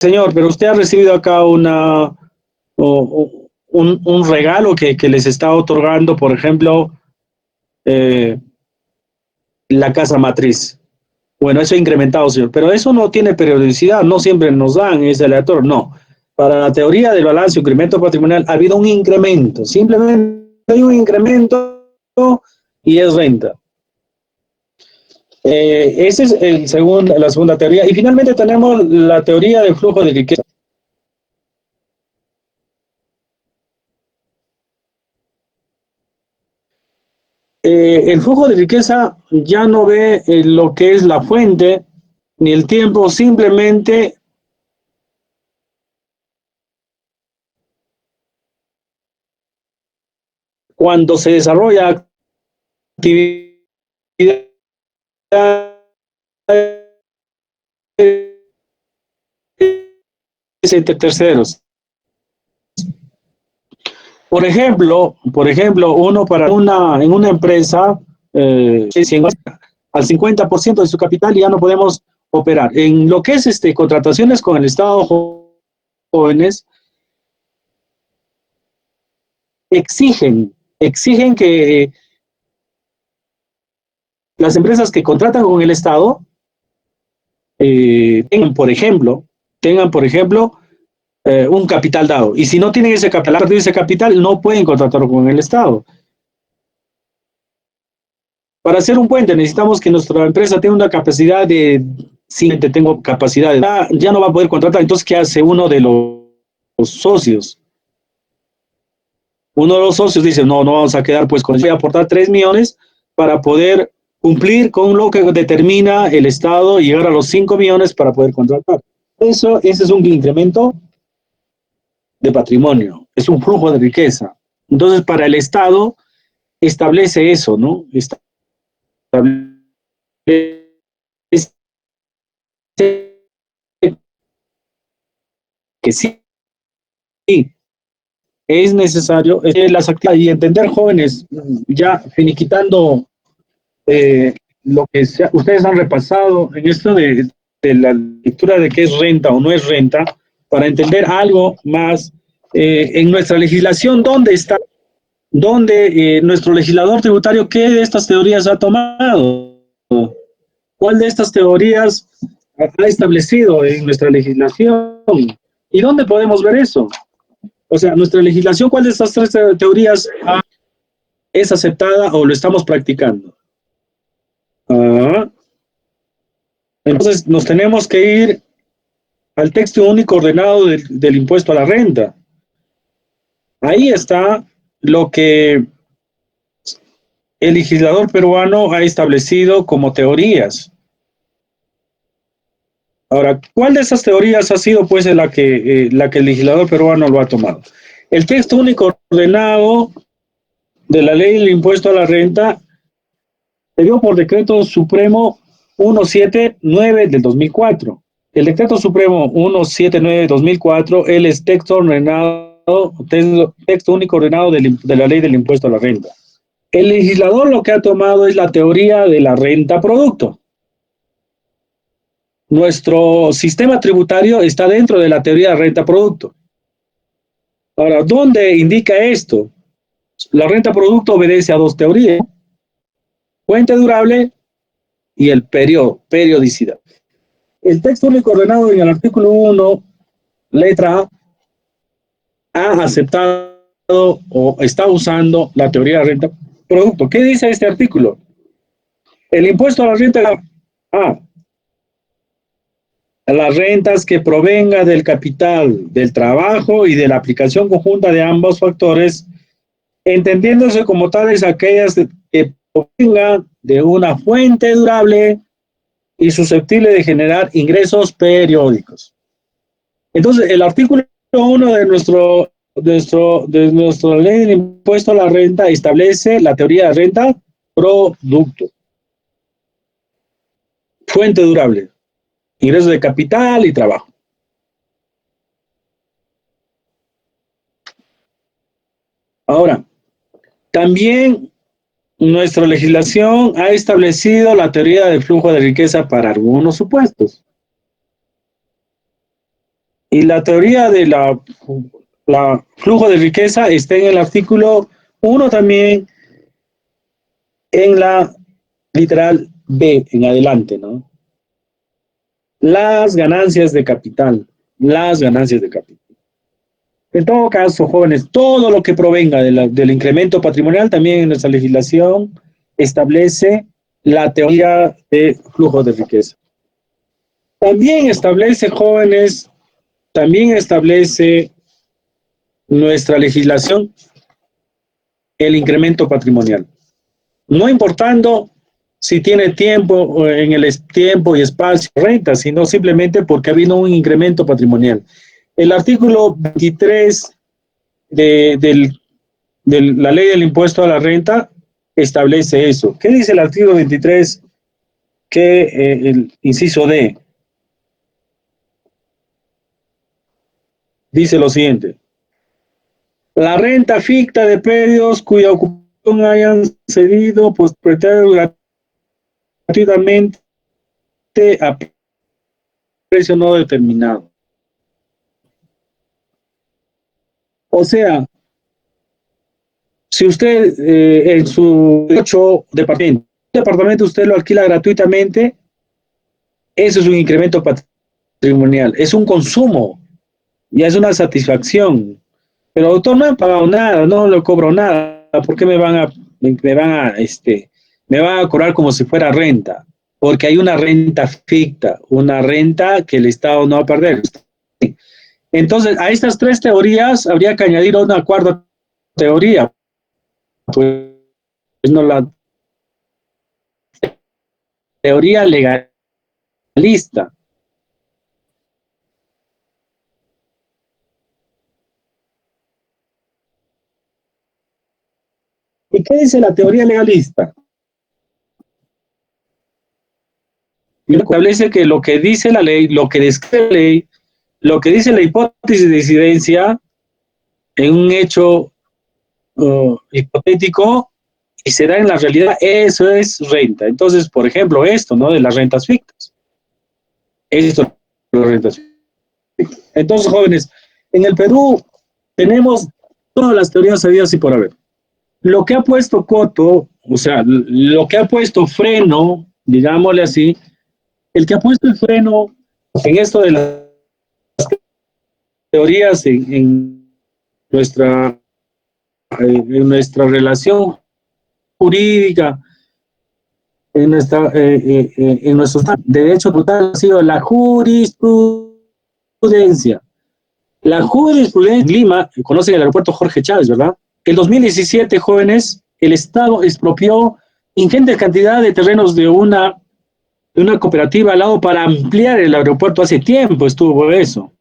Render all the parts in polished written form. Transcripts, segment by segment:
señor, pero usted ha recibido acá un regalo que les está otorgando, por ejemplo, eh, la casa matriz. Bueno, eso ha incrementado, señor, pero eso no tiene periodicidad, no siempre nos dan, es aleatorio, no. Para la teoría del balance o incremento patrimonial ha habido un incremento, simplemente hay un incremento y es renta. Esa es la segunda teoría. Y finalmente tenemos la teoría del flujo de riqueza. El flujo de riqueza ya no ve lo que es la fuente ni el tiempo, simplemente cuando se desarrolla actividad entre terceros. Por ejemplo, uno en una empresa, al 50% de su capital y ya no podemos operar. En lo que es contrataciones con el Estado jóvenes, exigen que las empresas que contratan con el Estado tengan, por ejemplo, un capital dado. Y si no tienen ese capital, no pueden contratar con el Estado. Para hacer un puente necesitamos que nuestra empresa tenga una capacidad de, si tengo capacidad, ya no va a poder contratar. Entonces, ¿qué hace uno de los socios? Uno de los socios dice, no vamos a quedar pues con eso. Voy a aportar 3 millones para poder cumplir con lo que determina el Estado y llegar a los 5 millones para poder contratar. Ese es un incremento de patrimonio, es un flujo de riqueza. Entonces, para el Estado establece eso, ¿no? Establece que sí, es necesario las actividades y entender, jóvenes, ya finiquitando lo que ustedes han repasado en esto de la lectura de qué es renta o no es renta, para entender algo más en nuestra legislación, ¿dónde está? ¿Dónde nuestro legislador tributario qué de estas teorías ha tomado? ¿Cuál de estas teorías ha establecido en nuestra legislación? ¿Y dónde podemos ver eso? O sea, nuestra legislación, ¿cuál de estas 3 teorías es aceptada o lo estamos practicando? Entonces, nos tenemos que ir al texto único ordenado del impuesto a la renta. Ahí está lo que el legislador peruano ha establecido como teorías. Ahora, ¿cuál de esas teorías ha sido pues la que el legislador peruano lo ha tomado? El texto único ordenado de la ley del impuesto a la renta se dio por decreto supremo 179 del 2004. El decreto supremo 179 del 2004, él es texto único ordenado de la ley del impuesto a la renta. El legislador lo que ha tomado es la teoría de la renta producto. Nuestro sistema tributario está dentro de la teoría de renta producto. Ahora, ¿dónde indica esto? La renta producto obedece a 2 teorías: fuente durable y el periodicidad. El texto único ordenado en el artículo 1, letra A, ha aceptado o está usando la teoría de renta producto. ¿Qué dice este artículo? El impuesto a la renta a las rentas que provenga del capital, del trabajo y de la aplicación conjunta de ambos factores, entendiéndose como tales aquellas que provengan de una fuente durable y susceptible de generar ingresos periódicos. Entonces, el artículo 1 de nuestra ley del impuesto a la renta establece la teoría de renta producto. Fuente durable, ingresos de capital y trabajo. Ahora, también nuestra legislación ha establecido la teoría del flujo de riqueza para algunos supuestos. Y la teoría de la flujo de riqueza está en el artículo 1 también, en la literal B, en adelante, ¿no? Las ganancias de capital, las ganancias de capital. En todo caso, jóvenes, todo lo que provenga del incremento patrimonial, también en nuestra legislación establece la teoría de flujo de riqueza. También establece, jóvenes, también establece nuestra legislación el incremento patrimonial. No importando si tiene tiempo, en el tiempo y espacio, renta, sino simplemente porque ha habido un incremento patrimonial. El artículo 23 de la ley del impuesto a la renta establece eso. ¿Qué dice el artículo 23? Que el inciso D dice lo siguiente: la renta ficta de predios cuya ocupación hayan cedido pues gratuitamente a precio no determinado. O sea, si usted en su 8 departamento usted lo alquila gratuitamente, eso es un incremento patrimonial, es un consumo, ya es una satisfacción. Pero doctor, no he pagado nada, no le cobro nada, ¿por qué me van a cobrar como si fuera renta? Porque hay una renta ficta, una renta que el Estado no va a perder. Entonces, a estas tres teorías habría que añadir una cuarta teoría, pues no, la teoría legalista. ¿Y qué dice la teoría legalista? Establece que lo que dice la ley, lo que describe la ley, lo que dice la hipótesis de incidencia en un hecho hipotético y se da en la realidad, eso es renta. Entonces, por ejemplo, esto, ¿no? De las rentas fictas. Esto de las rentas fictas. Entonces, jóvenes, en el Perú tenemos todas las teorías habidas y por haber. Lo que ha puesto coto, o sea, lo que ha puesto freno, digámosle así, el que ha puesto el freno en esto de las teorías nuestra, en nuestra relación jurídica, en nuestro derecho total, ha sido la jurisprudencia. La jurisprudencia en Lima, conocen el aeropuerto Jorge Chávez, ¿verdad? En 2017, jóvenes, el Estado expropió ingente cantidad de terrenos de una cooperativa al lado para ampliar el aeropuerto. Hace tiempo estuvo eso.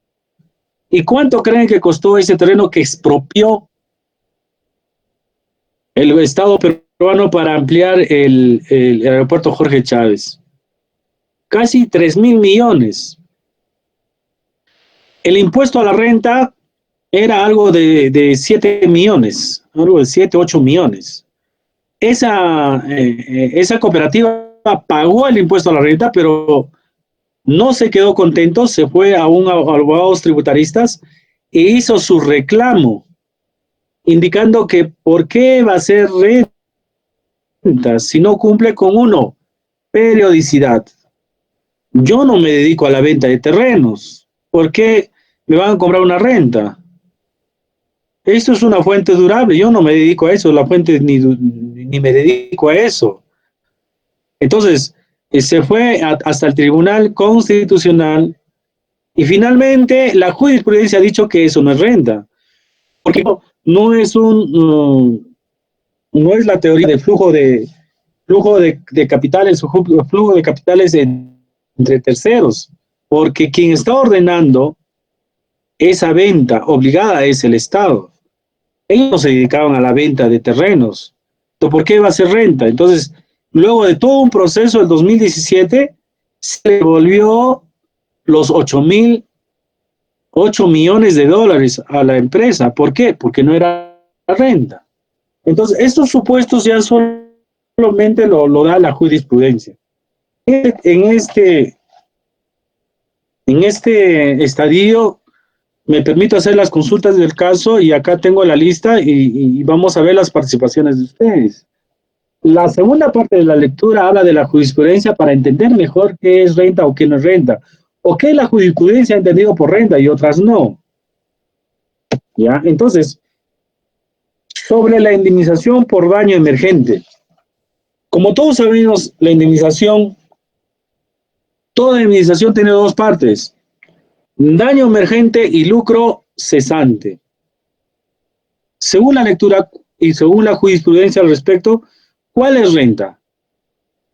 ¿Y cuánto creen que costó ese terreno que expropió el Estado peruano para ampliar el aeropuerto Jorge Chávez? Casi 3.000 millones. El impuesto a la renta era algo de 7 millones, algo de 7, 8 millones. Esa cooperativa pagó el impuesto a la renta, pero no se quedó contento, se fue a abogados tributaristas e hizo su reclamo, indicando que por qué va a ser renta si no cumple con uno, periodicidad. Yo no me dedico a la venta de terrenos, ¿por qué me van a cobrar una renta? Esto es una fuente durable, yo no me dedico a eso, la fuente ni me dedico a eso. Entonces, se fue hasta el Tribunal Constitucional y finalmente la jurisprudencia ha dicho que eso no es renta, porque no es no es la teoría de flujo de capitales o flujo de capitales entre terceros, porque quien está ordenando esa venta obligada es el Estado. Ellos no se dedicaban a la venta de terrenos. Entonces, ¿por qué va a ser renta? Entonces, luego de todo un proceso del 2017, se devolvió los 8 millones de dólares a la empresa. ¿Por qué? Porque no era renta. Entonces, estos supuestos ya solamente lo da la jurisprudencia. En este estadio Me permito hacer las consultas del caso y acá tengo la lista y vamos a ver las participaciones de ustedes. La segunda parte de la lectura habla de la jurisprudencia para entender mejor qué es renta o qué no es renta, o qué la jurisprudencia ha entendido por renta y otras no. ¿Ya? Entonces, sobre la indemnización por daño emergente. Como todos sabemos, la indemnización, toda indemnización tiene dos partes, daño emergente y lucro cesante. Según la lectura y según la jurisprudencia al respecto, ¿cuál es renta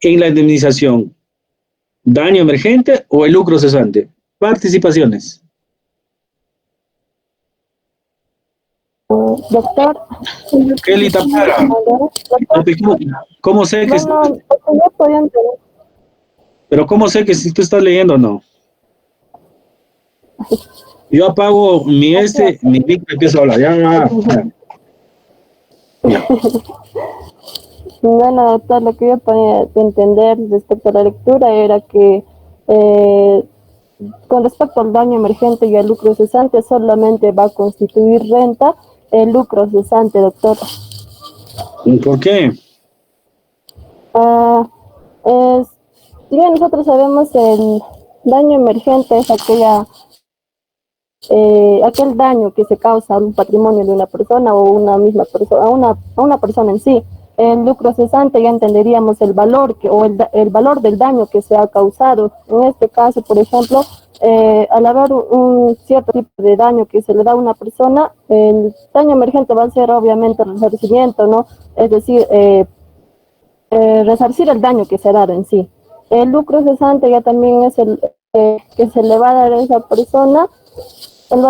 en la indemnización? ¿Daño emergente o el lucro cesante? Participaciones. Doctor. Kelly Tapara. ¿Cómo sé que... No, no podía entender. Pero ¿cómo sé que si tú estás leyendo o no? Yo apago mi mi mic y empiezo a hablar. Ya. Bueno, doctor, lo que yo podía entender respecto a la lectura era que con respecto al daño emergente y al lucro cesante solamente va a constituir renta el lucro cesante, doctor. ¿Por qué? Si bien nosotros sabemos el daño emergente es aquel daño que se causa a un patrimonio de una persona o una misma persona, a una persona en sí. El lucro cesante ya entenderíamos el valor el valor del daño que se ha causado. En este caso, por ejemplo, al haber un cierto tipo de daño que se le da a una persona, el daño emergente va a ser obviamente el resarcimiento, ¿no? Es decir, resarcir el daño que se ha dado en sí. El lucro cesante ya también es el que se le va a dar a esa persona el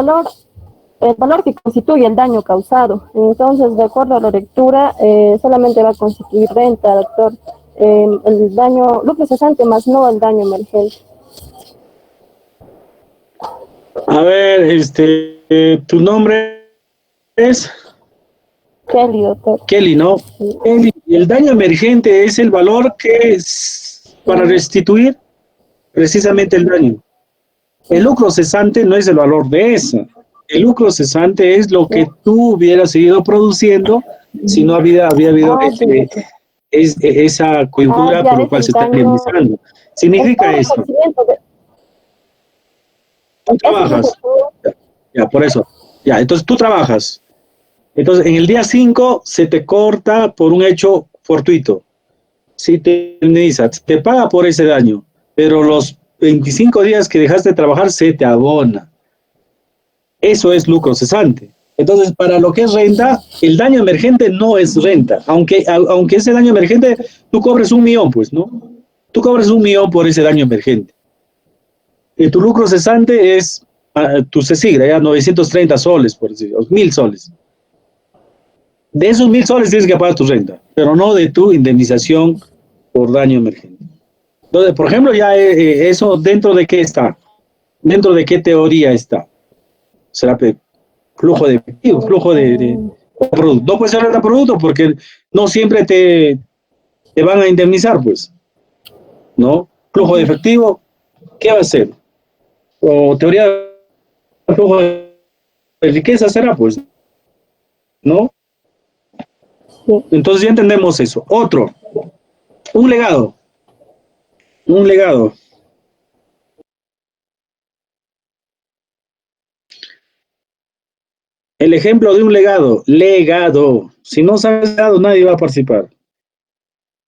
valor que constituye el daño causado. Entonces, de acuerdo a la lectura, solamente va a constituir renta, doctor, el daño, lucro cesante, más no el daño emergente. A ver, ¿tu nombre es? Kelly, doctor. Kelly, ¿no? Sí. Kelly, el daño emergente es el valor que es para restituir precisamente el daño. El lucro cesante no es el valor de eso. El lucro cesante es lo que tú hubieras seguido produciendo si no había habido esa coyuntura por la cual se está indemnizando. Significa eso. Tú trabajas. Ya, por eso. Ya, entonces tú trabajas. Entonces, en el día 5 se te corta por un hecho fortuito. Si te indemniza, te paga por ese daño, pero los 25 días que dejaste de trabajar se te abona. Eso es lucro cesante. Entonces, para lo que es renta, el daño emergente no es renta. Aunque ese daño emergente, tú cobres 1 millón, pues, ¿no? Tú cobres 1 millón por ese daño emergente. Y tu lucro cesante es tu CESIGRA, ya 930 soles, por decir, 1.000 soles. De esos 1.000 soles tienes que pagar tu renta, pero no de tu indemnización por daño emergente. Entonces, por ejemplo, ya eso, ¿dentro de qué está? ¿Dentro de qué teoría está? Será flujo de efectivo, flujo de producto. No puede ser renta producto porque no siempre te van a indemnizar, pues. ¿No? Flujo de efectivo, ¿qué va a ser? O teoría de flujo de riqueza será, pues. ¿No? Entonces ya entendemos eso. Otro, un legado. Un legado. El ejemplo de un legado. Legado. Si no sabes legado, nadie va a participar.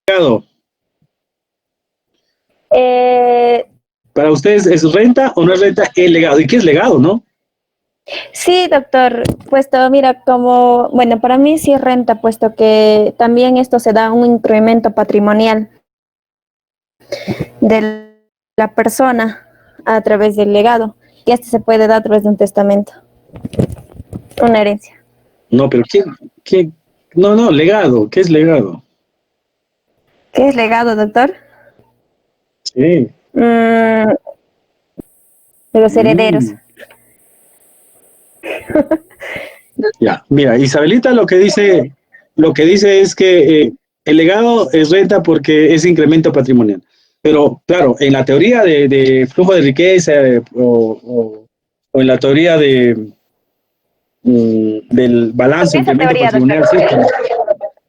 Legado. ¿Para ustedes es renta o no es renta el legado? ¿Y qué es legado, no? Sí, doctor, puesto, mira, bueno, para mí sí es renta, puesto que también esto se da un incremento patrimonial de la persona a través del legado, y este se puede dar a través de un testamento, una herencia. No, pero ¿qué? No, legado, ¿qué es legado? ¿Qué es legado, doctor? Sí. Los herederos. Ya, mira, Isabelita lo que dice es que el legado es renta porque es incremento patrimonial. Pero claro, en la teoría de flujo de riqueza o o en la teoría del balance, Esa incremento teoría, patrimonial, doctor. sí,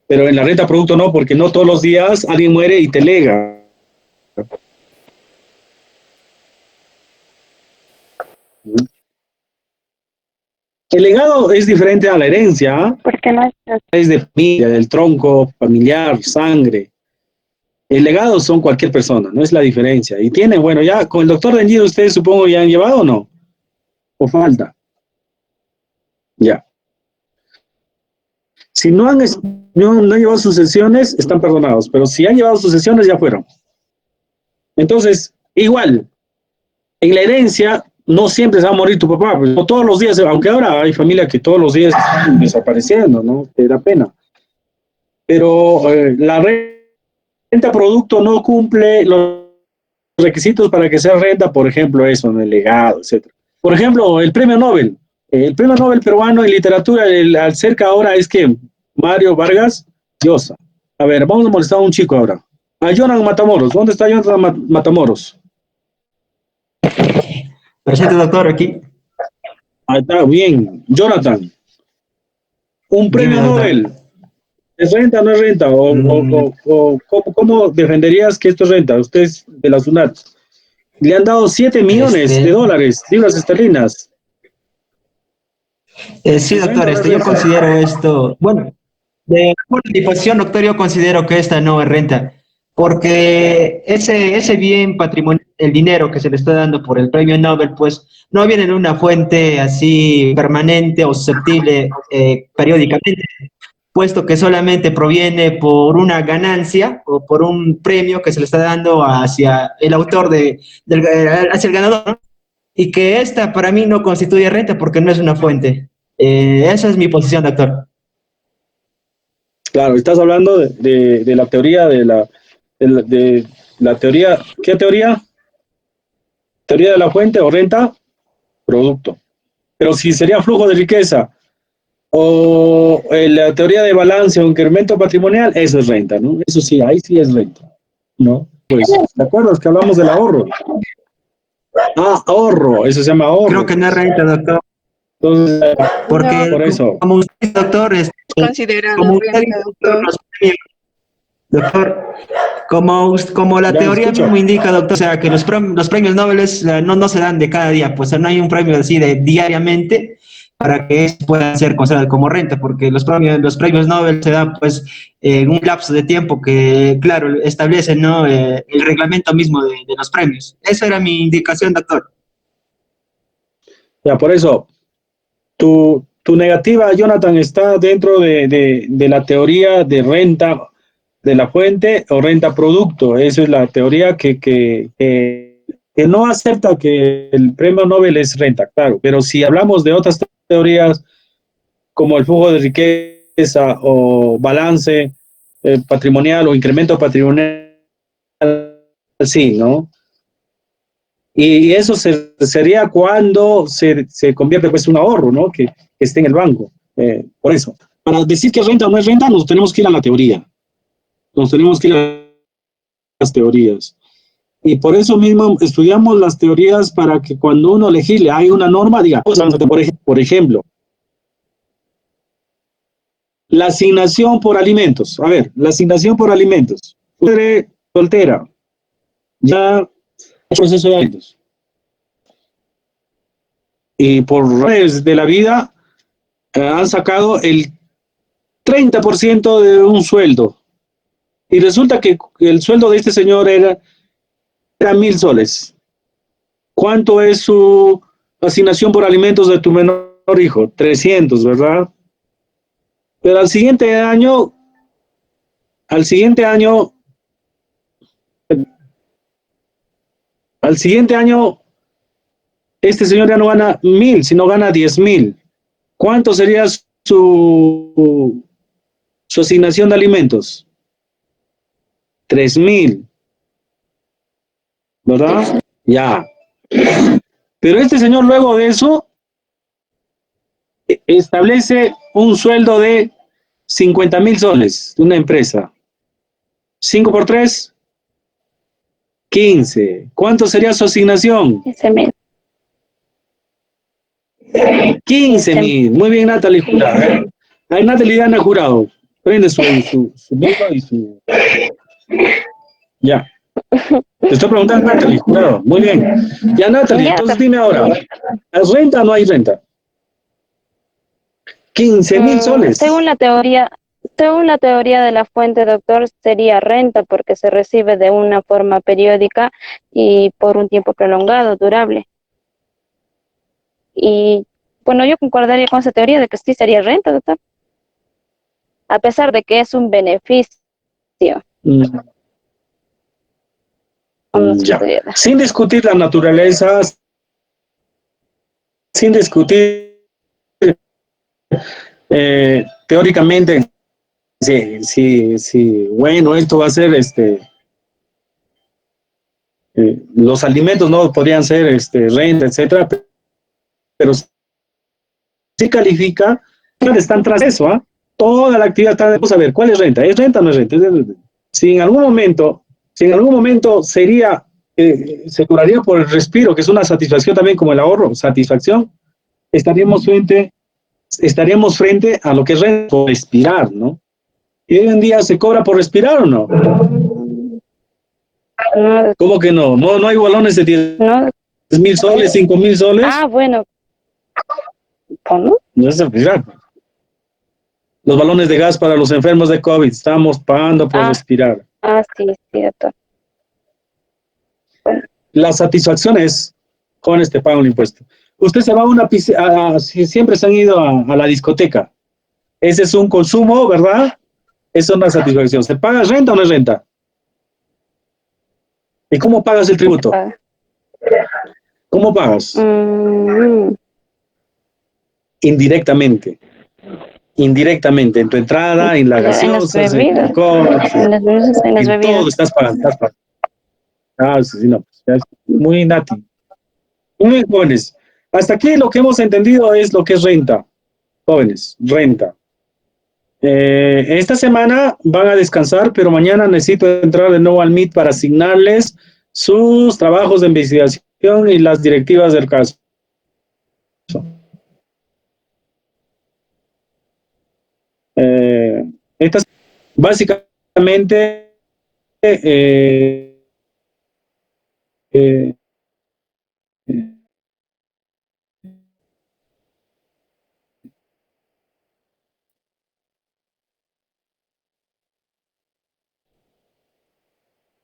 pero en la renta producto no, porque no todos los días alguien muere y te lega. El legado es diferente a la herencia, ¿ah? Porque no Es de familia, del tronco familiar, sangre. El legado son cualquier persona, no es la diferencia. Y tienen, bueno, ya con el doctor Dengido ustedes supongo ya han llevado o no, o falta. Ya. Si no han llevado sus sesiones, están perdonados, pero si han llevado sus sesiones, ya fueron. Entonces, igual, en la herencia, no siempre se va a morir tu papá, pues, no todos los días, aunque ahora hay familias que todos los días están desapareciendo, ¿no? Te da pena. Pero la renta producto no cumple los requisitos para que sea renta, por ejemplo, eso, en el legado, etcétera. Por ejemplo, el premio Nobel. El premio Nobel peruano en literatura, al cerca ahora es que Mario Vargas Llosa. A ver, vamos a molestar a un chico ahora. A Jonathan Matamoros. ¿Dónde está Jonathan Matamoros? Presente, doctor, aquí. Ahí está, bien. Jonathan, un Dime, premio doctor. Nobel. ¿Es renta o no es renta? ¿Cómo defenderías que esto es renta? Ustedes de la SUNAT. Le han dado 7 millones de Este, dólares, libras esterlinas. sí, ¿Es renta doctor, o no es yo renta? considero esto, bueno, de acuerdo a mi posición, doctor, yo considero que esta no es renta, porque ese bien patrimonial, el dinero que se le está dando por el premio Nobel, pues no viene de una fuente así permanente o susceptible periódicamente, puesto que solamente proviene por una ganancia o por un premio que se le está dando hacia el autor hacia el ganador, ¿no? Y que esta para mí no constituye renta porque no es una fuente. Esa es mi posición, doctor. Claro, estás hablando de la teoría de la teoría, ¿qué teoría? Teoría de la fuente o renta, producto. Pero si sería flujo de riqueza o la teoría de balance o incremento patrimonial, eso es renta, ¿no? Eso sí, ahí sí es renta, ¿no? Pues, ¿te acuerdas que hablamos del ahorro? Ah, ahorro, eso se llama Creo ahorro, que no es pues. renta, doctor, Entonces, no por eso, como usted, doctor, considerado como usted renta, dice, doctor. doctor, como la ya teoría escucho. mismo indica, doctor, o sea, que los premios Nobel no se dan de cada día, pues no hay un premio así de diariamente para que esto pueda ser considerado como renta, porque los premios Nobel se dan pues en un lapso de tiempo que, claro, establece, ¿no? El reglamento mismo de los premios. Esa era mi indicación, doctor. Ya, por eso, tu negativa, Jonathan, está dentro de la teoría de renta de la fuente o renta producto. Esa es la teoría que no acepta que el premio Nobel es renta, claro. Pero si hablamos de otras teorías como el flujo de riqueza o balance patrimonial o incremento patrimonial, sí, ¿no? Y eso sería cuando se convierte pues en un ahorro, ¿no? Que esté en el banco. Por eso, para decir que es renta o no es renta, nos tenemos que ir a la teoría. Nos tenemos que ir a las teorías. Y por eso mismo estudiamos las teorías para que cuando uno legisle, hay una norma, diga, por ejemplo, la asignación por alimentos. A ver, la asignación por alimentos. Madre soltera, ya proceso de alimentos. Y por redes de la vida han sacado el 30% de un sueldo. Y resulta que el sueldo de este señor era 1.000 soles. ¿Cuánto es su asignación por alimentos de tu menor hijo? 300, ¿verdad? Pero al siguiente año, al siguiente año, este señor ya no gana 1.000, sino gana 10.000. ¿Cuánto sería su asignación de alimentos? 3.000, ¿verdad? Ya. Pero este señor luego de eso establece un sueldo de 50.000 soles de una empresa. 5 por 3, 15. ¿Cuánto sería su asignación? Ese mes. 15.000. Muy bien, Natalie Jurado. Ahí Natalie y Ana Jurado. Prende su micro y su... Ya. Te estoy preguntando, Natalie Jurado. Muy bien. Ya, Natalie, Ya, entonces dime ahora. ¿Es renta o no hay renta? 15.000 soles. según la teoría de la fuente, doctor, sería renta porque se recibe de una forma periódica y por un tiempo prolongado, durable. Y bueno, yo concordaría con esa teoría de que sí sería renta, doctor, a pesar de que es un beneficio. Mm, No sé qué ya. podría dar. Sin discutir la naturaleza, sin discutir teóricamente, sí, bueno, esto va a ser los alimentos no podrían ser renta, etcétera, pero sí califica, están tras eso, ¿ah? Toda la actividad está, vamos a ver, ¿cuál es renta? ¿Es renta o no es renta? Si en algún momento, si en algún momento sería, se curaría por el respiro, que es una satisfacción también como el ahorro, satisfacción, estaríamos frente a lo que es renta por respirar, ¿no? ¿Y hoy en día se cobra por respirar o no? No, ¿Cómo que no? No hay balones de 10.000 soles, 5.000 soles. bueno, ¿cómo? No es respirar. Los balones de gas para los enfermos de COVID, estamos pagando por respirar. Sí, doctor. La satisfacción es, jóvenes te pagan un impuesto. Usted se va a una piscina, siempre se han ido a la discoteca. Ese es un consumo, ¿verdad? Es una satisfacción. ¿Se paga renta o no es renta? ¿Y cómo pagas el tributo? ¿Cómo pagas? Indirectamente. Indirectamente, en tu entrada, en la gaseosa, en el alcohol, en todo estás pagando. Sí, no, pues, es muy nati. Muy bien, jóvenes. Hasta aquí lo que hemos entendido es lo que es renta. Jóvenes, renta. Esta semana van a descansar, pero mañana necesito entrar de nuevo al Meet para asignarles sus trabajos de investigación y las directivas del caso. Estas básicamente eh,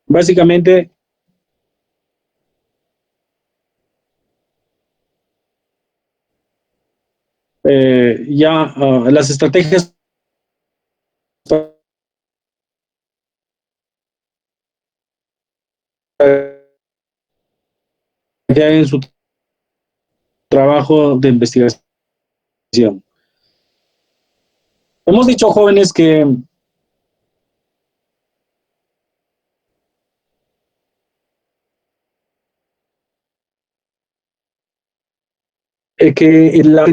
básicamente ya las estrategias en su trabajo de investigación. Hemos dicho, jóvenes, que la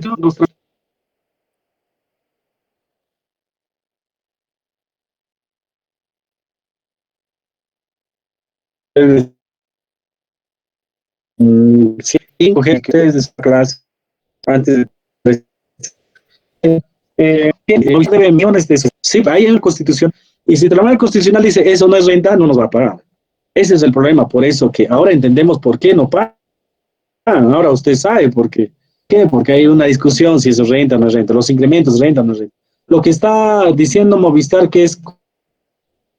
sí, que ustedes de esa clase antes de debe millones de esos. Sí, hay en la Constitución. Y si el Tribunal Constitucional dice eso no es renta, no nos va a pagar. Ese es el problema. Por eso que ahora entendemos por qué no pagan. Ahora usted sabe por qué. ¿Qué? Porque hay una discusión si eso es renta o no es renta. Los incrementos, renta o no es renta. Lo que está diciendo Movistar, que es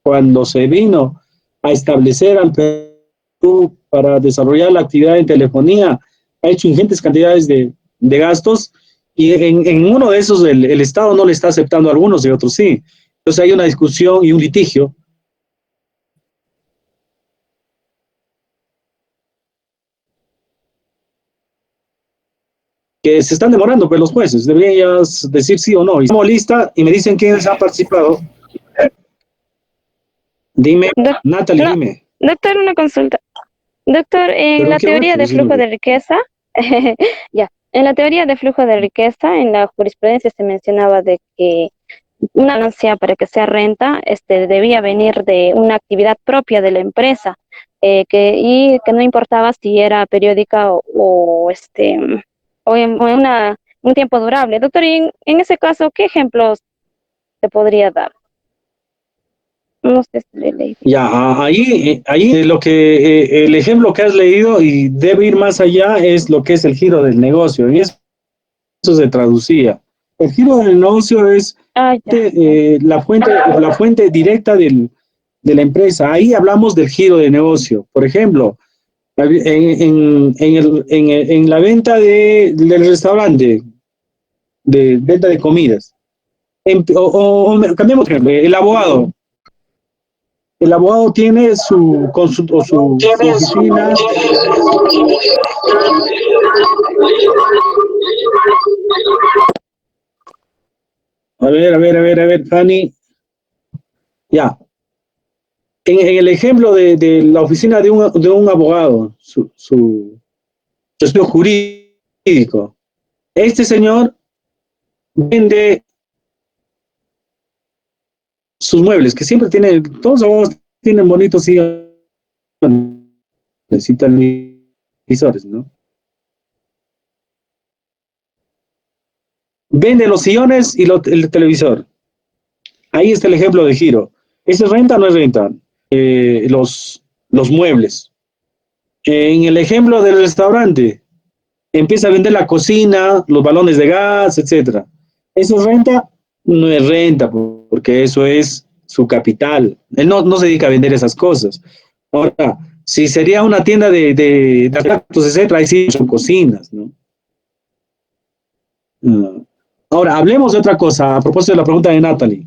cuando se vino a establecer al Perú para desarrollar la actividad en telefonía, ha hecho ingentes cantidades de gastos y en uno de esos el Estado no le está aceptando a algunos y otros sí. Entonces hay una discusión y un litigio. Que se están demorando, pues los jueces deberían ya decir sí o no. Y estamos lista y me dicen quiénes han participado. Dime, Natalie, dime. Doctor, una consulta. Doctor, en la teoría de flujo de riqueza, en la teoría de flujo de riqueza, en la jurisprudencia se mencionaba de que una ganancia para que sea renta, debía venir de una actividad propia de la empresa, y que no importaba si era periódica o un tiempo durable. Doctor, y en ese caso, ¿qué ejemplos te podría dar? No sé si le leí. Ya, ahí lo que el ejemplo que has leído y debe ir más allá es lo que es el giro del negocio. Y eso se traducía. El giro del negocio es Ah, ya. la fuente directa de la empresa. Ahí hablamos del giro de negocio. Por ejemplo, en la venta del restaurante, de venta de comidas. Cambiemos, el abogado. El abogado tiene su oficina. A ver, Fanny. Ya. En el ejemplo de la oficina de un abogado, su estudio jurídico, este señor vende sus muebles, que siempre tienen, todos los abogados tienen bonitos sillones y televisores, ¿no? Vende los sillones y el televisor. Ahí está el ejemplo de giro. ¿Esa es renta o no es renta? Los muebles. En el ejemplo del restaurante, empieza a vender la cocina, los balones de gas, etcétera. ¿Eso es renta? No es renta, porque eso es su capital. Él no se dedica a vender esas cosas. Ahora, si sería una tienda de platos, etcétera, ahí sí son cocinas, ¿no? Ahora, hablemos de otra cosa, a propósito de la pregunta de Natalie.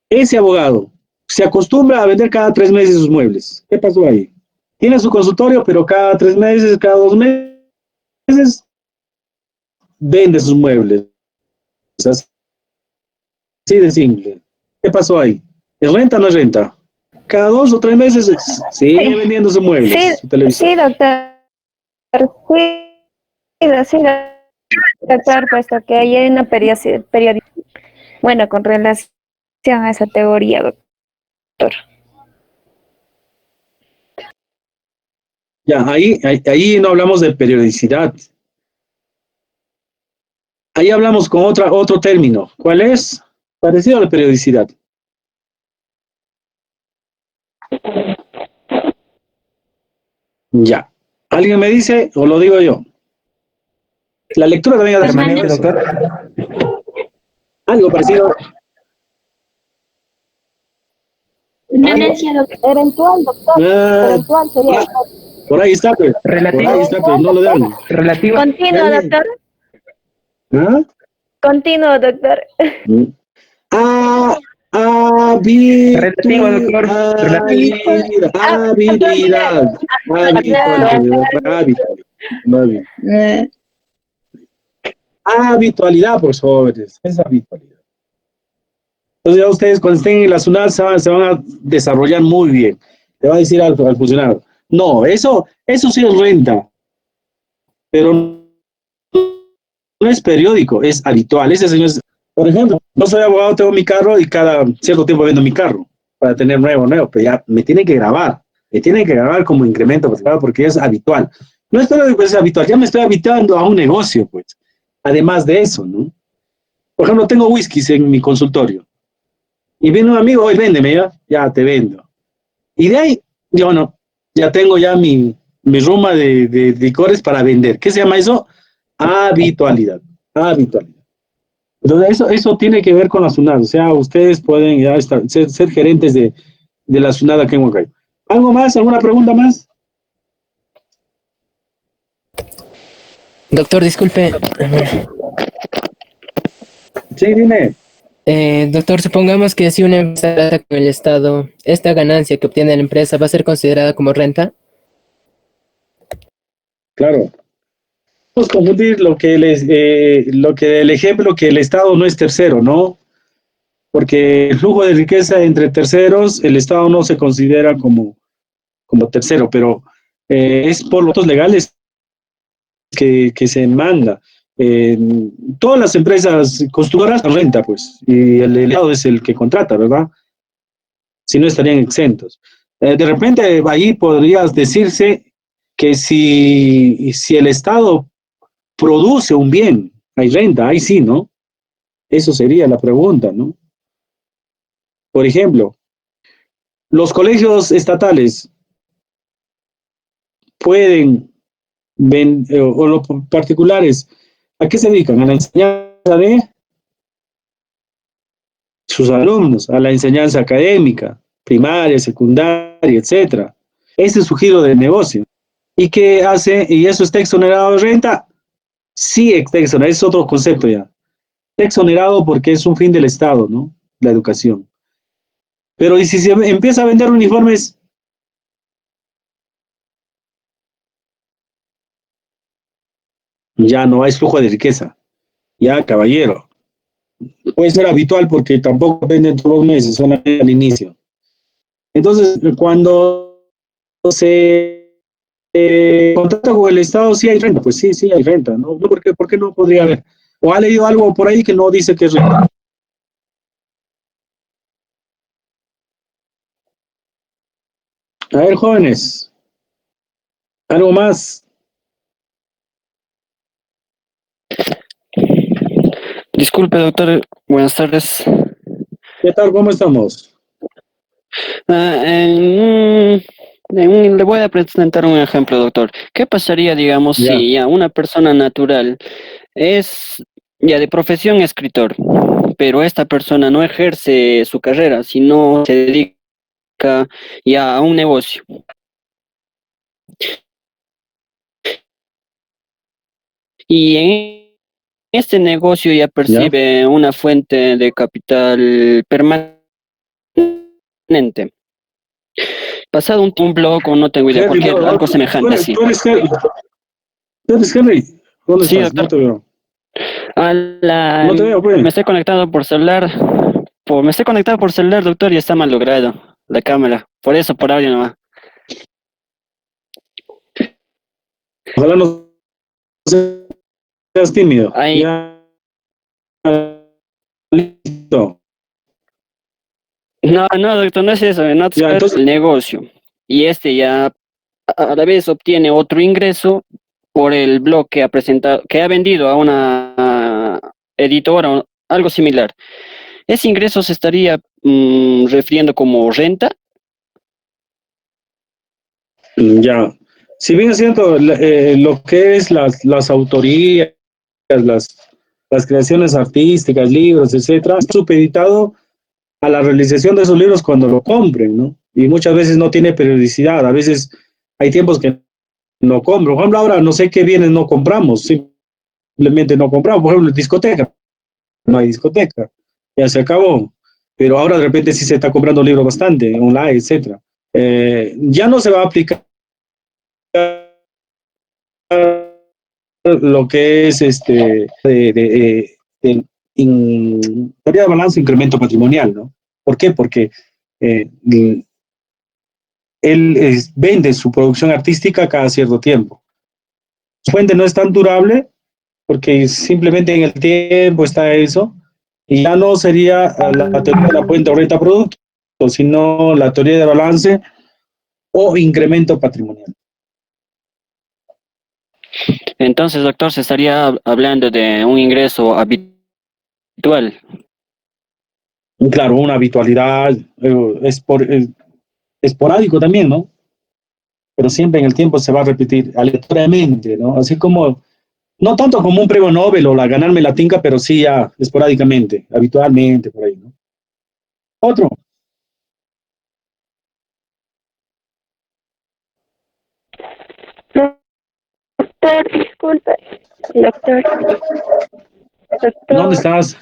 Ese abogado se acostumbra a vender cada 3 meses sus muebles. ¿Qué pasó ahí? Tiene su consultorio, pero cada 3 meses, cada 2 meses, vende sus muebles. Así de simple. ¿Qué pasó ahí? ¿Es renta o no es renta? Cada 2 o 3 meses sigue vendiendo sus muebles, Sí, su televisor. sí, doctor. Sí, doctor, puesto que hay una periodicidad. Bueno, con relación a esa teoría, doctor. Ya, ahí no hablamos de periodicidad. Ahí hablamos con otro término. ¿Cuál es? Parecido a la periodicidad. Ya. ¿Alguien me dice o lo digo yo? La lectura también ha Permanente, eso. doctor. Algo parecido. Permanencia, doctor. Eventual, doctor. Eventual sería. Por ahí está, pues. Relativo. Por ahí está, pues. No lo dan. Relativo. Continuo, doctor. ¿Ah? Continuo, doctor. Relativo, doctor. Habilidad. Habitualidad, pues, jóvenes. Es habitualidad. Entonces ya ustedes cuando estén en la SUNAT se van a desarrollar muy bien. Le va a decir al funcionario, no, eso sí es renta, pero no es periódico, es habitual. Ese señor por ejemplo, yo soy abogado, tengo mi carro y cada cierto tiempo vendo mi carro para tener nuevo, pero ya me tienen que grabar como incremento porque es habitual. No es periódico, es habitual, ya me estoy habituando a un negocio, pues. Además de eso, ¿no? Por ejemplo, tengo whiskies en mi consultorio. Y viene un amigo, oye, véndeme, ya te vendo. Y de ahí, yo no, ya tengo ya mi ruma de licores para vender. ¿Qué se llama eso? Habitualidad. Entonces, eso tiene que ver con la SUNAT. O sea, ustedes pueden ya ser gerentes de la SUNAT aquí en Huancayo. ¿Algo más? ¿Alguna pregunta más? Doctor, disculpe. Sí, dime. Doctor, supongamos que si una empresa trata con el Estado, esta ganancia que obtiene la empresa va a ser considerada como renta. Claro. Vamos a confundir lo que el ejemplo que el Estado no es tercero, ¿no? Porque el flujo de riqueza entre terceros, el Estado no se considera como tercero, pero es por los legales que se manda. Todas las empresas constructoras renta, pues, y el Estado es el que contrata, ¿verdad? Si no estarían exentos. De repente ahí podrías decirse que si el Estado produce un bien, hay renta, ahí sí, ¿no? Eso sería la pregunta, ¿no? Por ejemplo, los colegios estatales pueden, o los particulares, ¿a qué se dedican? A la enseñanza de sus alumnos, a la enseñanza académica, primaria, secundaria, etcétera. Ese es su giro de negocio. ¿Y qué hace? ¿Y eso está exonerado de renta? Sí, está exonerado, es otro concepto ya. Está exonerado porque es un fin del Estado, ¿no? La educación. Pero ¿y si se empieza a vender uniformes? Ya no hay flujo de riqueza. Ya, caballero. Puede ser habitual porque tampoco venden todos los meses, solamente al inicio. Entonces, cuando se contrata con el Estado, sí hay renta, pues sí, sí hay renta, ¿no? ¿Por qué no podría haber? ¿O ha leído algo por ahí que no dice que es renta? A ver, jóvenes, algo más. Disculpe, doctor. Buenas tardes. ¿Qué tal? ¿Cómo estamos? Ah, le voy a presentar un ejemplo, doctor. ¿Qué pasaría, digamos, Ya, si ya una persona natural es ya de profesión escritor, pero esta persona no ejerce su carrera, sino se dedica ya a un negocio? Y en este negocio ya ya. percibe una fuente de capital permanente. Pasado un blog o no tengo idea, Henry, cualquier, algo semejante así. Tú eres Henry. ¿Dónde Sí, estás? No doctor. te veo. Me No te veo, pues. estoy conectado por celular. Me estoy conectado por celular, doctor, y está mal logrado la cámara. Por eso, por audio nomás. Ojalá no seas tímido. Ahí, Ya, listo. no, no, doctor, no es eso. No es Ya, entonces, el negocio. Y este ya a la vez obtiene otro ingreso por el blog que ha presentado, que ha vendido a una editora o algo similar. Ese ingreso se estaría refiriendo como renta. ya. Si bien es cierto, lo que es las autorías, las, las creaciones artísticas, libros, etcétera, es supeditado a la realización de esos libros cuando lo compren, ¿no? Y muchas veces no tiene periodicidad, a veces hay tiempos que no compro. Por ejemplo, ahora no sé qué bienes no compramos, simplemente no compramos. Por ejemplo, discoteca, no hay discoteca, ya se acabó. Pero ahora de repente sí se está comprando libros bastante, online, etcétera. Ya no se va a aplicar lo que es teoría de balance e incremento patrimonial, ¿no? ¿Por qué? Porque eh, él vende su producción artística cada cierto tiempo. Su fuente no es tan durable porque simplemente en el tiempo está eso, y ya no sería la teoría de la cuenta o renta producto, sino la teoría de balance o incremento patrimonial. Entonces, doctor, se estaría hablando de un ingreso habitual. Claro, una habitualidad, esporádico también, ¿no? Pero siempre en el tiempo se va a repetir aleatoriamente, ¿no? Así como, no tanto como un premio Nobel o la ganarme la tinca, pero sí ya esporádicamente, habitualmente, por ahí, ¿no? Otro. Doctor, disculpe. Doctor, ¿Dónde doctor. estás?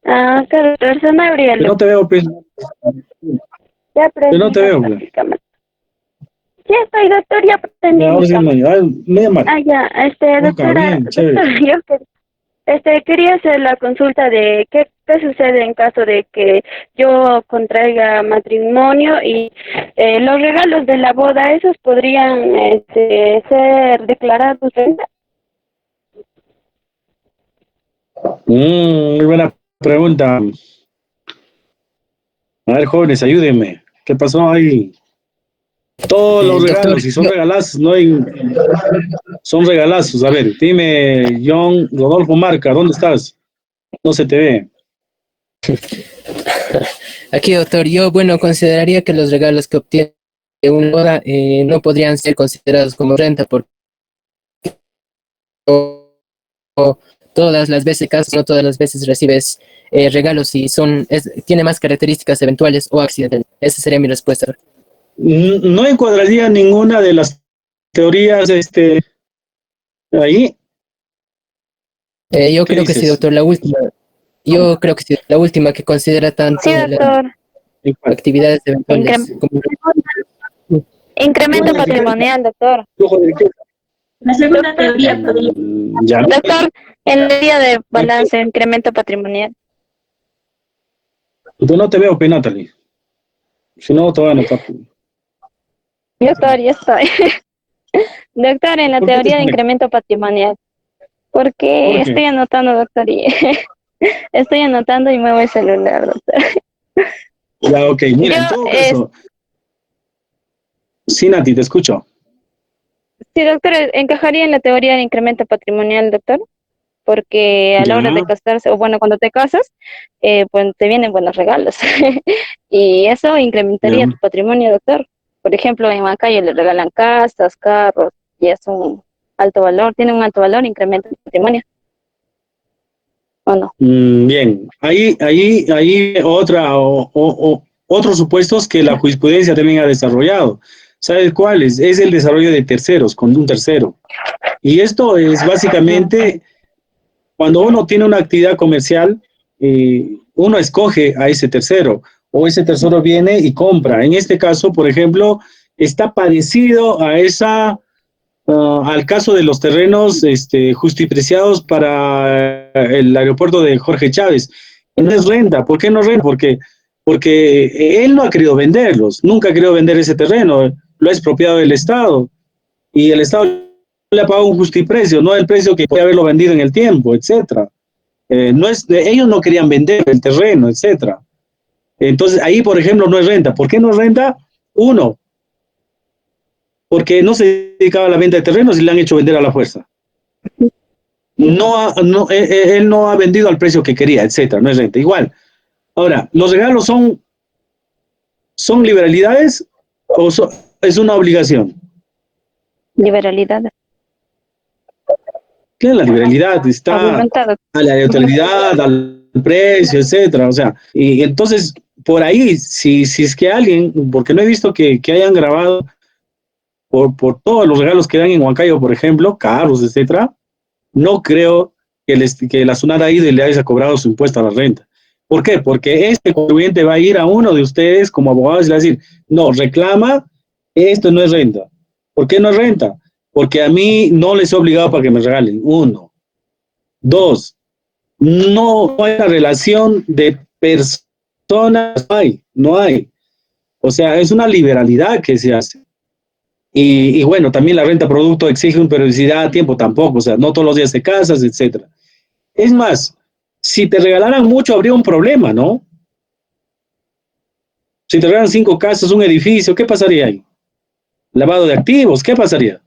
Ah, acá, doctor, se me abría el Que no doctor. te veo, pues. Ya Que no prendí, te veo, doctor, pues. mi cámara. Ya estoy, doctor, ya prendí Ya, mi ahora sí cámara. me llaman. Ah, ya, Oca, doctora, bien, chévere. doctor, yo quería hacer la consulta de qué sucede en caso de que yo contraiga matrimonio y los regalos de la boda, esos podrían ser declarados renta. Muy buena pregunta. A ver, jóvenes, ayúdenme. ¿Qué pasó ahí? Todos los Doctor, regalos, si son no, regalazos, no hay, son regalazos. A ver, dime, John Rodolfo Marca, ¿dónde estás? No se te ve. aquí, doctor, yo, bueno, consideraría que los regalos que obtiene una boda no podrían ser considerados como renta porque o todas las veces, no todas las veces recibes regalos y tiene más características eventuales o accidentales. Esa sería mi respuesta. No encuadraría ninguna de las teorías, ahí. Yo ¿Qué creo que sí, dices? doctor, la última. Yo creo que sí, la última que considera tanto Sí, las doctor. actividades eventuales Incre- como incremento patrimonial, doctor. Flujo de riqueza. La segunda teoría podría Ya. Doctor, en el día de balance, incremento patrimonial. Yo no te veo, Natalie. Si no, te voy a anotar. Doctor, ya estoy. Doctor, en la ¿Por qué te teoría de desconectas? incremento patrimonial. Porque ¿Por qué? estoy anotando, doctor, y estoy anotando y muevo el celular, doctor. Ya, ok. Mira, Yo, en todo caso, sí, Nati, te escucho. sí, doctor, encajaría en la teoría de incremento patrimonial, doctor, porque a la hora de Ya. casarse, o bueno, cuando te casas, pues te vienen buenos regalos. Y eso Ya. incrementaría tu patrimonio, doctor. Por ejemplo, en Huancayo le regalan casas, carros, y es un alto valor, tiene un alto valor, incrementa el patrimonio. ¿O no? Bien. Ahí otros supuestos que la jurisprudencia también ha desarrollado. ¿Sabes cuáles? Es el desarrollo de terceros, con un tercero. Y esto es básicamente cuando uno tiene una actividad comercial, uno escoge a ese tercero o ese tercero viene y compra. En este caso, por ejemplo, está parecido a al caso de los terrenos justipreciados para el aeropuerto de Jorge Chávez. No es renta. ¿Por qué no es renta? Porque él no ha querido venderlos, nunca ha querido vender ese terreno, lo ha expropiado del Estado y el Estado le ha pagado un justiprecio, no el precio que puede haberlo vendido en el tiempo, etcétera. No es, ellos no querían vender el terreno, etcétera. Entonces, ahí, por ejemplo, no es renta. ¿Por qué no es renta? Uno, porque no se dedicaba a la venta de terrenos y le han hecho vender a la fuerza. Él no ha vendido al precio que quería, etcétera. No es renta. Igual. Ahora, ¿los regalos son liberalidades o es una obligación? Liberalidad. ¿Qué es la liberalidad? Está Obviamente, doctor. a la neutralidad, al precio, etcétera. O sea, y entonces, por ahí, si es que alguien, porque no he visto que hayan grabado por todos los regalos que dan en Huancayo, por ejemplo, carros, etcétera, no creo que la SUNAT ha ido y le haya cobrado su impuesto a la renta. ¿Por qué? Porque este contribuyente va a ir a uno de ustedes como abogados y le va a decir, no, reclama, esto no es renta. ¿Por qué no es renta? Porque a mí no les he obligado para que me regalen. Uno. Dos, no hay una relación de personas, no hay. O sea, es una liberalidad que se hace. Y bueno, también la renta producto exige una periodicidad a tiempo tampoco, o sea, no todos los días te casas, etcétera. Es más, si te regalaran mucho habría un problema, ¿no? Si te regalan 5 casas, un edificio, ¿qué pasaría ahí? Lavado de activos, ¿qué pasaría?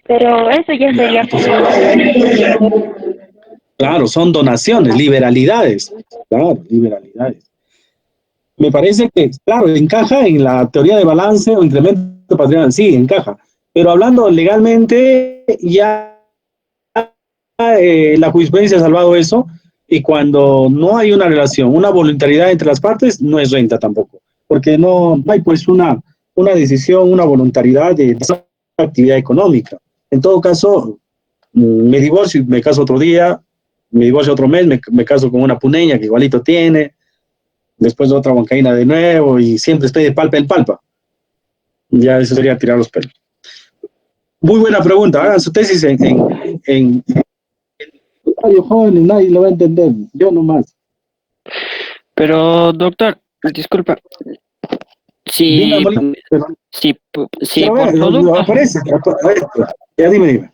Pero eso ya sería Claro, son donaciones, liberalidades. Claro, liberalidades. Me parece que, claro, encaja en la teoría de balance o incremento patrimonial, sí, encaja. Pero hablando legalmente, ya la jurisprudencia ha salvado eso y cuando no hay una relación, una voluntariedad entre las partes, no es renta tampoco, porque no hay pues una decisión, una voluntariedad de esa actividad económica. En todo caso, me divorcio y me caso otro día, me divorcio otro mes, me caso con una puneña que igualito tiene, después otra huancaína de nuevo y siempre estoy de palpa en palpa. Ya eso sería tirar los pelos. Muy buena pregunta, hagan su tesis en radio joven, nadie lo va a entender, yo nomás. Pero, doctor, disculpa, Dime, si, Molina, si pero por ver, producto, aparece, ya dime.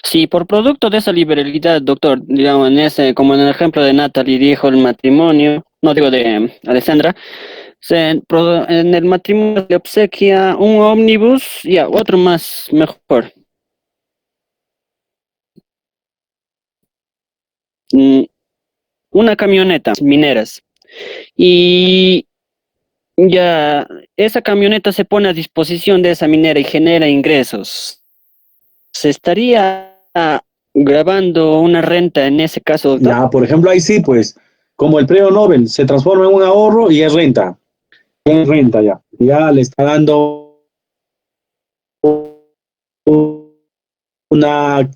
si por producto de esa liberalidad, doctor, digamos, como en el ejemplo de Natalie dijo el matrimonio, no digo de Alessandra, En el matrimonio le obsequia un ómnibus y a otro más mejor. Mm, Una camioneta mineras. Y ya esa camioneta se pone a disposición de esa minera y genera ingresos. ¿Se estaría grabando una renta en ese caso, doctor? Ya, por ejemplo, ahí sí, pues, como el premio Nobel se transforma en un ahorro y es renta. Es renta ya. Ya le está dando una,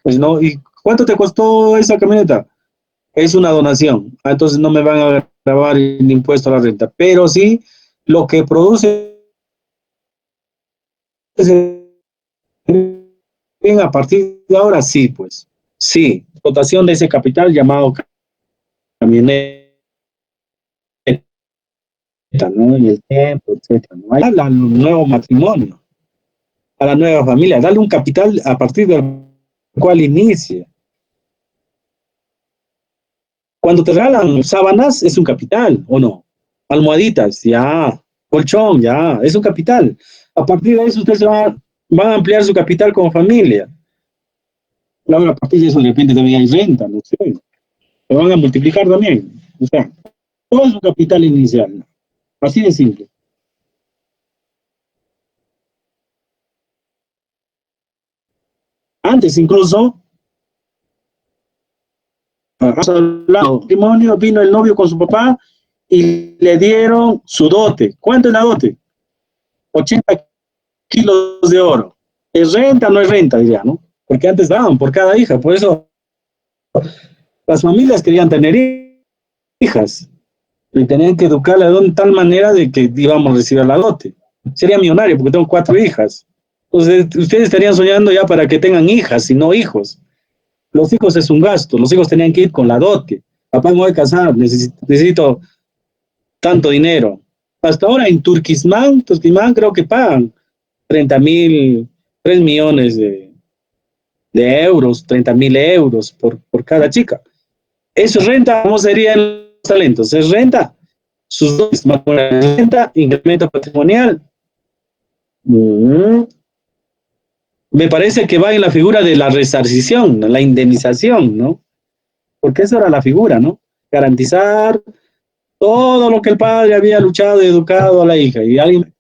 pues no, ¿y cuánto te costó esa camioneta? Es una donación. Entonces no me van a grabar el impuesto a la renta. Pero sí, lo que produce bien a partir de ahora, sí, pues. Sí, dotación de ese capital llamado camioneta, ¿no? Y el tiempo, etcétera, ¿no? Ahí al nuevo matrimonio, a la nueva familia, darle un capital a partir del cual inicie. Cuando te regalan sábanas, es un capital, ¿o no? Almohaditas, ya. Colchón, ya. Es un capital. A partir de eso, ustedes van a ampliar su capital como familia. Claro, a partir de eso, de repente también hay renta, no sé. Se van a multiplicar también. O sea, todo es un capital inicial. Así de simple. Antes, incluso, matrimonio, vino el novio con su papá y le dieron su dote. ¿Cuánto es la dote? 80 kilos de oro. ¿Es renta o no es renta? Diría, ¿no? Porque antes daban por cada hija. Por eso las familias querían tener hijas y tenían que educarla de tal manera de que íbamos a recibir la dote. Sería millonario porque tengo 4 hijas. Entonces, ustedes estarían soñando ya para que tengan hijas y no hijos. Los hijos es un gasto, los hijos tenían que ir con la dote. Papá, me voy a casar, necesito tanto dinero. Hasta ahora en Turquismán creo que pagan 30.000, 3 millones de euros, 30.000 euros por cada chica. Eso es renta, ¿cómo serían los talentos? Es renta, sus dotes, renta, incremento patrimonial. Mm. Me parece que va en la figura de la resarcición, la indemnización, ¿no? Porque esa era la figura, ¿no? Garantizar todo lo que el padre había luchado y educado a la hija. Y alguien,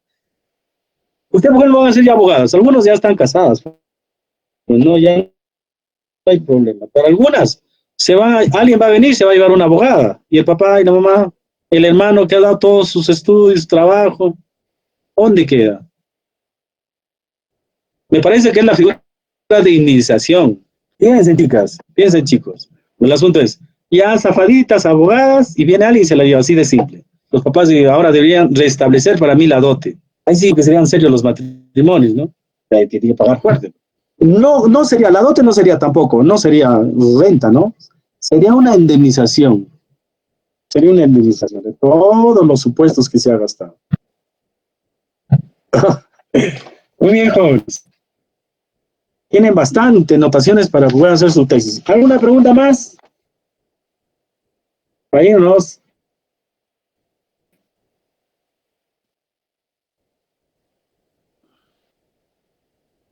¿usted por qué no van a ser ya abogadas? Algunos ya están casadas, pues no, ya no hay problema. Pero algunas, alguien va a venir, se va a llevar una abogada. Y el papá y la mamá, el hermano que ha dado todos sus estudios, trabajo, ¿dónde queda? Me parece que es la figura de indemnización. Piensen, chicas, piensen, chicos. El asunto es, ya zafaditas, abogadas, y viene alguien y se la lleva, así de simple. Los papás ahora deberían restablecer para mí la dote. Ahí sí que serían serios los matrimonios, ¿no? Hay que pagar fuerte. No, no sería, la dote no sería tampoco, no sería renta, ¿no? Sería una indemnización. Sería una indemnización de todos los supuestos que se ha gastado. Muy bien, jóvenes. Tienen bastante notaciones para poder hacer su tesis. ¿Alguna pregunta más? Ahí unos.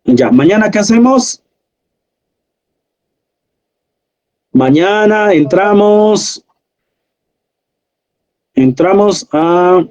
Ya, mañana, ¿qué hacemos? Mañana entramos a